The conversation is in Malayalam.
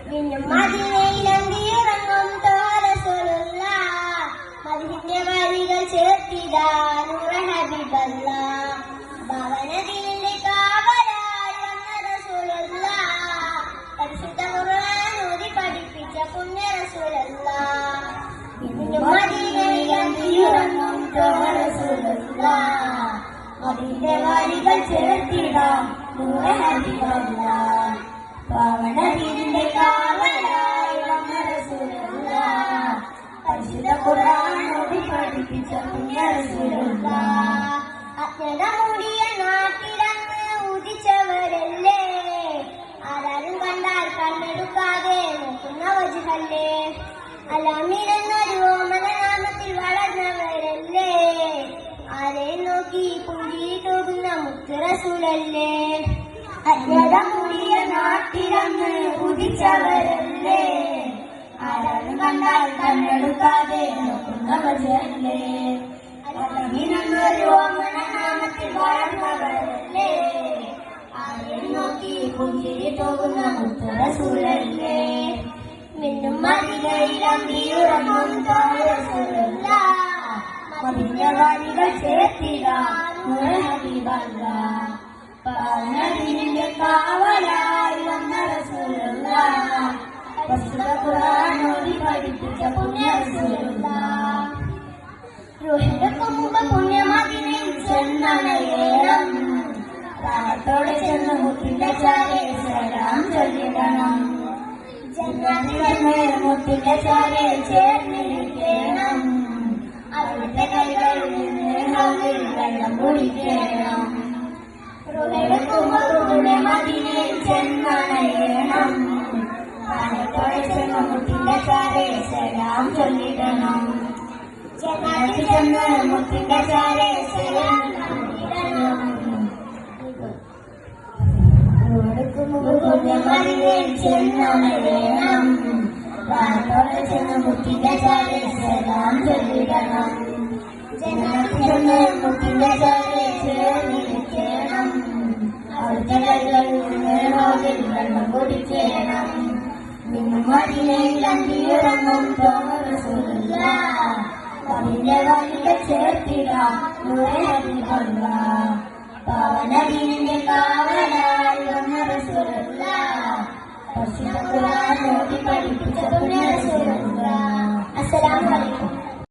മിന്നും മദീനയിലന്തിയിറങ്ങും റസൂലുള്ള മദീനയുടെ വരികൾ ചേർത്തിടാ നൂറ ഹബീബല്ല ഭവനത്തിന്റെ കാവലായി വന്ന റസൂലുള്ള പരിശുദ്ധ ഖുർആൻ ഓതി പഠിപ്പിച്ച പുണ്യ റസൂലുള്ള മിന്നും മദീനയിലന്തിയിറങ്ങും റസൂലുള്ള മദീനയുടെ വരികൾ ചേർത്തിടാ നൂറ ഹബീബല്ല ഭവനത്തിന്റെ കാവലായി വന്ന റസൂലുള്ള പരിശുദ്ധ ഖുർആൻ ഓതി പഠിപ്പിച്ച പുണ്യ റസൂലുള്ള അജ്ഞത മൂടിയ നാട്ടിലങ്ങ് ഉദിച്ചവരല്ലേ ആരാരും കണ്ടാൽ കണ്ണെടുക്കാതെ നോക്കുന്ന വജുഹല്ലേ അലാമിനെന്നൊരു ഓമനനാമത്തിൽ വളർന്നവരല്ലേ ആരെയും നോക്കി പുഞ്ചിരിട്ടോകുന്ന മുത്ത് റസൂലല്ലേ അജ്ഞത മൂടിയ നാട്ടിലങ്ങ് ഉദിച്ചവരല്ലേ ആരാരും കണ്ടാൽ കണ്ണെടുക്കാതെ നോക്കുന്ന വജുഹല്ലേ നാമത്തിൽ വളർന്നവരല്ലേ ആരെയും നോക്കി പുഞ്ചിരി പോകുന്ന മുത്ത് റസൂലല്ലേ മിന്നും മദീനയിലന്തിയിറങ്ങും റസൂലുള്ള മദീനയുടെ വരികൾ ചേർത്തിടാ നൂറ ഹബീബല്ല ഭവനത്തിന്റെ കാവലായി വന്ന റസൂലുള്ള പരിശുദ്ധ ഖുർആൻ ഓതി പഠിപ്പിച്ച പുണ്യ റസൂലുള്ള റുഹിന്റെ പുണ്യ മദീനയിൽ ചെന്നണയേണം പ്രായത്തോടെ ചെന്ന് മുത്തിന്റെ ചാരെ സലാം ചൊല്ലിടണം ജന്നാത്തിൽ ചെന്ന് മുത്തിന്റെ ചാരെ ചേർന്നിരിക്കണം അവിടുത്തെ കൈകളിൽ നിന്ന് ഹൗദിൽ വെള്ളം കുടിക്കണം റുഹിന്റെ മദീനയിൽ ചെന്നണയേണം പ്രായത്തോടെ ചെന്ന് മുത്തിന്റെ ചാരെ സലാം ചൊല്ലിടണം ജന്നാത്തിൽ ചെന്ന് മുത്തിന്റെ ചാരെ സലാം ചൊല്ലിടണം മദീനയിൽ ചെന്നണയേണം പ്രായത്തോടെ ചെന്ന് മുത്തിന്റെ ചാരെ സലാം ചൊല്ലിടണം ജന്നാത്തിൽ ചെന്ന് മുത്തിന്റെ ചാരെ ചേർന്നിരിക്കണം അവിടുത്തെ കൈകളിൽ നിന്ന് ഹൗദിൽ വെള്ളം കുടിക്കണം മിന്നും മദീനയിലന്തിയിറങ്ങും റസൂലുള്ള മദീനയുടെ വരികൾ ചേർത്തിടാ നൂറ ഹബീബല്ല ഭവനത്തിന്റെ കാവലായി വന്ന റസൂലുള്ള പരിശുദ്ധ ഖുർആൻ ഓതി പഠിപ്പിച്ച പുണ്യ റസൂലുള്ള. അസ്സലാമു അലൈക്കും.